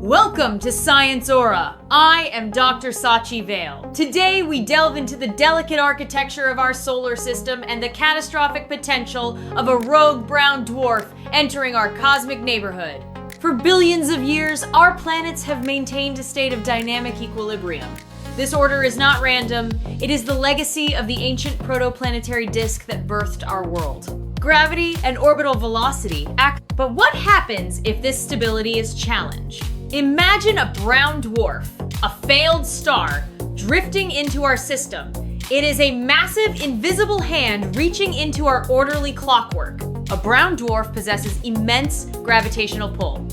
Welcome to Science Aura. I am Dr. Sachi Vale. Today we delve into the delicate architecture of our solar system and the catastrophic potential of a rogue brown dwarf entering our cosmic neighborhood. For billions of years, our planets have maintained a state of dynamic equilibrium. This order is not random, it is the legacy of the ancient protoplanetary disk that birthed our world. Gravity and orbital velocity act, but what happens if this stability is challenged? Imagine a brown dwarf, a failed star, drifting into our system. It is a massive, invisible hand reaching into our orderly clockwork. A brown dwarf possesses immense gravitational pull.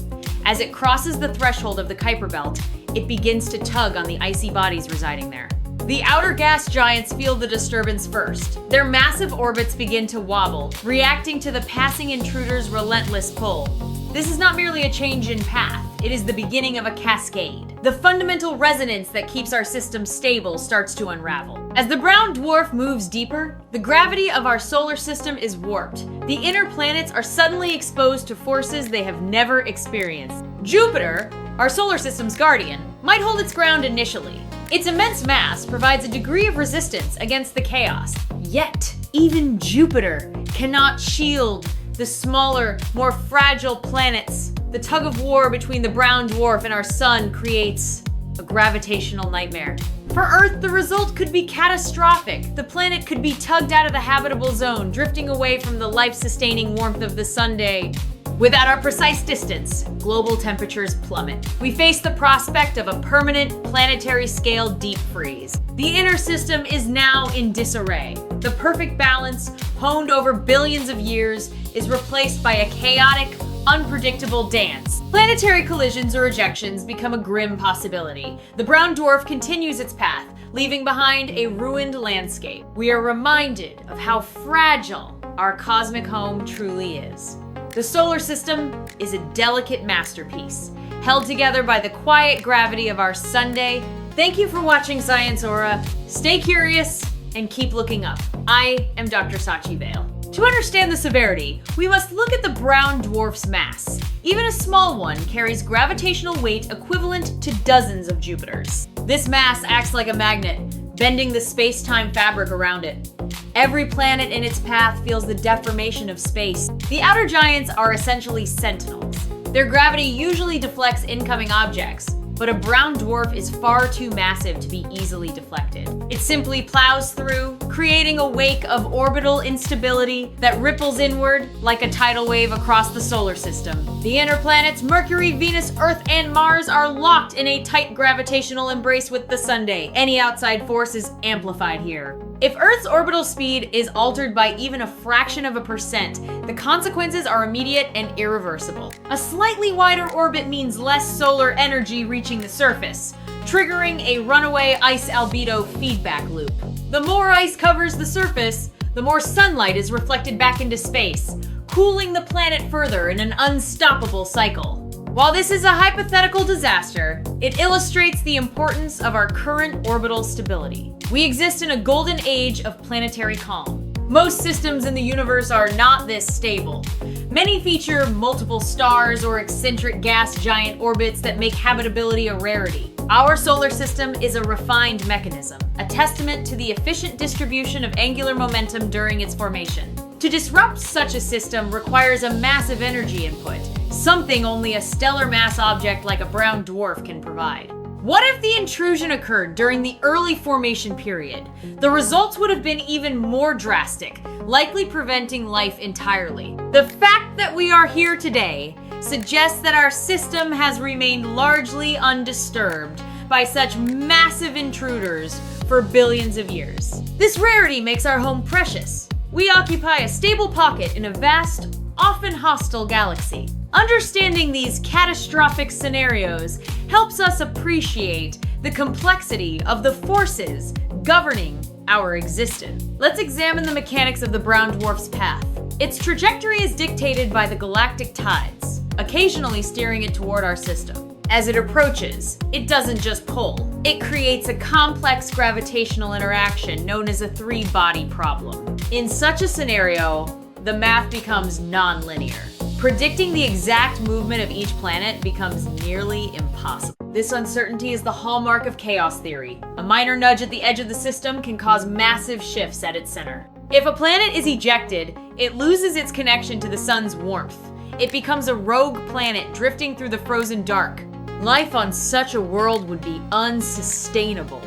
As it crosses the threshold of the Kuiper belt, it begins to tug on the icy bodies residing there. The outer gas giants feel the disturbance first. Their massive orbits begin to wobble, reacting to the passing intruder's relentless pull. This is not merely a change in path, it is the beginning of a cascade. The fundamental resonance that keeps our system stable starts to unravel. As the brown dwarf moves deeper, the gravity of our solar system is warped. The inner planets are suddenly exposed to forces they have never experienced. Jupiter, our solar system's guardian, might hold its ground initially. Its immense mass provides a degree of resistance against the chaos. Yet, even Jupiter cannot shield the smaller, more fragile planets. The tug of war between the brown dwarf and our sun creates a gravitational nightmare. For Earth, the result could be catastrophic. The planet could be tugged out of the habitable zone, drifting away from the life-sustaining warmth of the Sunday. Without our precise distance, global temperatures plummet. We face the prospect of a permanent planetary-scale deep freeze. The inner system is now in disarray. The perfect balance, honed over billions of years, is replaced by a chaotic, unpredictable dance. Planetary collisions or ejections become a grim possibility. The brown dwarf continues its path, leaving behind a ruined landscape. We are reminded of how fragile our cosmic home truly is. The solar system is a delicate masterpiece, held together by the quiet gravity of our Sunday. Thank you for watching Science Aura. Stay curious and keep looking up. I am Dr. Sachi Vale. To understand the severity, we must look at the brown dwarf's mass. Even a small one carries gravitational weight equivalent to dozens of Jupiters. This mass acts like a magnet, bending the space-time fabric around it. Every planet in its path feels the deformation of space. The outer giants are essentially sentinels. Their gravity usually deflects incoming objects, but a brown dwarf is far too massive to be easily deflected. It simply plows through, creating a wake of orbital instability that ripples inward like a tidal wave across the solar system. The inner planets Mercury, Venus, Earth, and Mars are locked in a tight gravitational embrace with the Sunday. Any outside force is amplified here. If Earth's orbital speed is altered by even a fraction of a percent, the consequences are immediate and irreversible. A slightly wider orbit means less solar energy reaching the surface, triggering a runaway ice albedo feedback loop. The more ice covers the surface, the more sunlight is reflected back into space, cooling the planet further in an unstoppable cycle. While this is a hypothetical disaster, it illustrates the importance of our current orbital stability. We exist in a golden age of planetary calm. Most systems in the universe are not this stable. Many feature multiple stars or eccentric gas giant orbits that make habitability a rarity. Our solar system is a refined mechanism, a testament to the efficient distribution of angular momentum during its formation. To disrupt such a system requires a massive energy input, something only a stellar mass object like a brown dwarf can provide. What if the intrusion occurred during the early formation period? The results would have been even more drastic, likely preventing life entirely. The fact that we are here today suggests that our system has remained largely undisturbed by such massive intruders for billions of years. This rarity makes our home precious. We occupy a stable pocket in a vast, often hostile galaxy. Understanding these catastrophic scenarios helps us appreciate the complexity of the forces governing our existence. Let's examine the mechanics of the brown dwarf's path. Its trajectory is dictated by the galactic tides, occasionally steering it toward our system. As it approaches, it doesn't just pull. It creates a complex gravitational interaction known as a three-body problem. In such a scenario, the math becomes non-linear. Predicting the exact movement of each planet becomes nearly impossible. This uncertainty is the hallmark of chaos theory. A minor nudge at the edge of the system can cause massive shifts at its center. If a planet is ejected, it loses its connection to the sun's warmth. It becomes a rogue planet drifting through the frozen dark. Life on such a world would be unsustainable.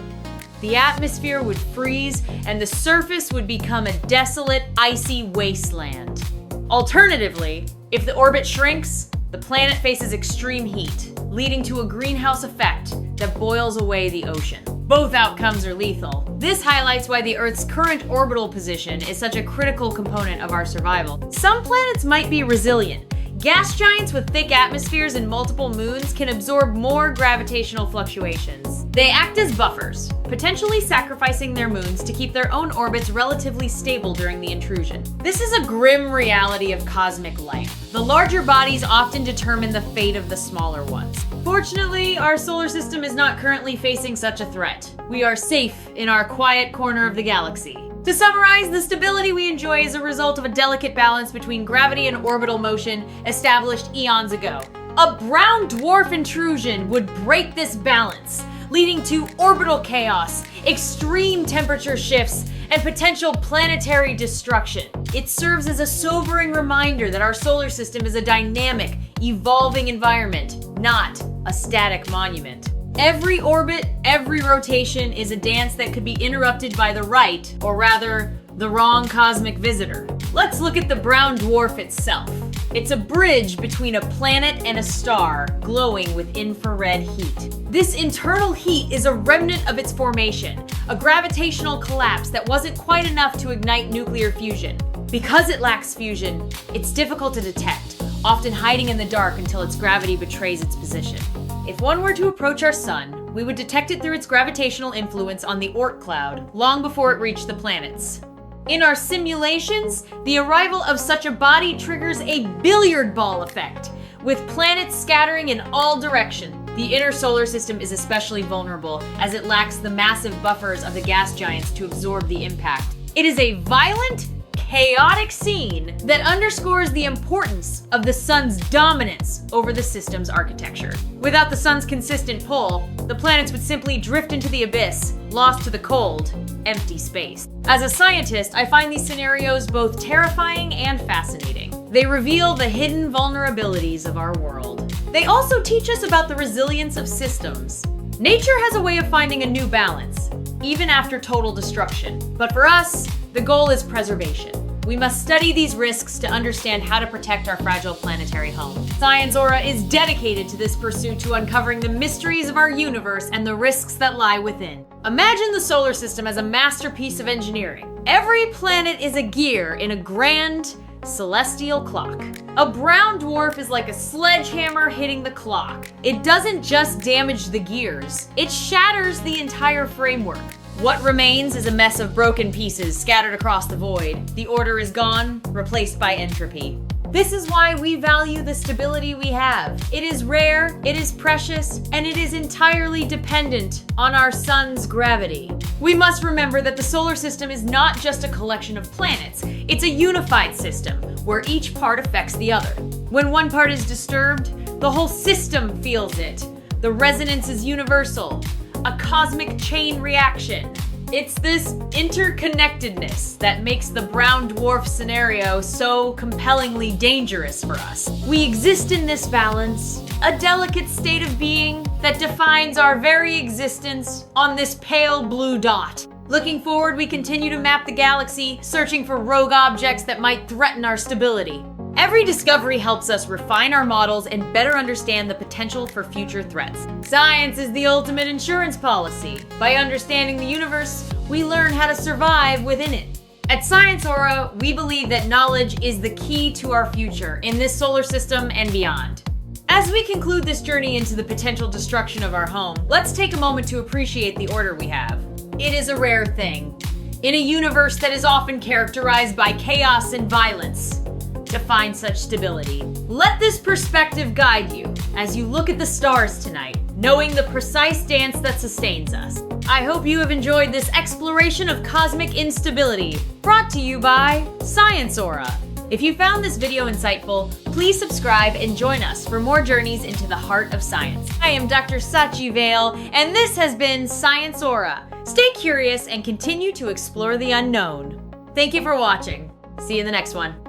The atmosphere would freeze, and the surface would become a desolate, icy wasteland. Alternatively, if the orbit shrinks, the planet faces extreme heat, leading to a greenhouse effect that boils away the ocean. Both outcomes are lethal. This highlights why the Earth's current orbital position is such a critical component of our survival. Some planets might be resilient. Gas giants with thick atmospheres and multiple moons can absorb more gravitational fluctuations. They act as buffers, potentially sacrificing their moons to keep their own orbits relatively stable during the intrusion. This is a grim reality of cosmic life. The larger bodies often determine the fate of the smaller ones. Fortunately, our solar system is not currently facing such a threat. We are safe in our quiet corner of the galaxy. To summarize, the stability we enjoy is a result of a delicate balance between gravity and orbital motion established eons ago. A brown dwarf intrusion would break this balance, leading to orbital chaos, extreme temperature shifts, and potential planetary destruction. It serves as a sobering reminder that our solar system is a dynamic, evolving environment, not a static monument. Every orbit, every rotation is a dance that could be interrupted by the right, or rather, the wrong cosmic visitor. Let's look at the brown dwarf itself. It's a bridge between a planet and a star, glowing with infrared heat. This internal heat is a remnant of its formation, a gravitational collapse that wasn't quite enough to ignite nuclear fusion. Because it lacks fusion, it's difficult to detect, often hiding in the dark until its gravity betrays its position. If one were to approach our sun, we would detect it through its gravitational influence on the Oort cloud long before it reached the planets. In our simulations, the arrival of such a body triggers a billiard ball effect, with planets scattering in all directions. The inner solar system is especially vulnerable, as it lacks the massive buffers of the gas giants to absorb the impact. It is a violent, chaotic scene that underscores the importance of the sun's dominance over the system's architecture. Without the sun's consistent pull, the planets would simply drift into the abyss, lost to the cold, empty space. As a scientist, I find these scenarios both terrifying and fascinating. They reveal the hidden vulnerabilities of our world. They also teach us about the resilience of systems. Nature has a way of finding a new balance, even after total destruction. But for us, the goal is preservation. We must study these risks to understand how to protect our fragile planetary home. Science Aura is dedicated to this pursuit to uncovering the mysteries of our universe and the risks that lie within. Imagine the solar system as a masterpiece of engineering. Every planet is a gear in a grand, celestial clock. A brown dwarf is like a sledgehammer hitting the clock. It doesn't just damage the gears, it shatters the entire framework. What remains is a mess of broken pieces scattered across the void. The order is gone, replaced by entropy. This is why we value the stability we have. It is rare, it is precious, and it is entirely dependent on our sun's gravity. We must remember that the solar system is not just a collection of planets. It's a unified system, where each part affects the other. When one part is disturbed, the whole system feels it. The resonance is universal. A cosmic chain reaction. It's this interconnectedness that makes the brown dwarf scenario so compellingly dangerous for us. We exist in this balance, a delicate state of being that defines our very existence on this pale blue dot. Looking forward, we continue to map the galaxy, searching for rogue objects that might threaten our stability. Every discovery helps us refine our models and better understand the potential for future threats. Science is the ultimate insurance policy. By understanding the universe, we learn how to survive within it. At Science Aura, we believe that knowledge is the key to our future in this solar system and beyond. As we conclude this journey into the potential destruction of our home, let's take a moment to appreciate the order we have. It is a rare thing. In a universe that is often characterized by chaos and violence, to find such stability. Let this perspective guide you as you look at the stars tonight, knowing the precise dance that sustains us. I hope you have enjoyed this exploration of cosmic instability, brought to you by Science Aura. If you found this video insightful, Please subscribe and join us for more journeys into the heart of science. I am Dr. Sachi Vale, and this has been Science Aura. Stay curious and continue to explore the unknown. Thank you for watching. See you in the next one.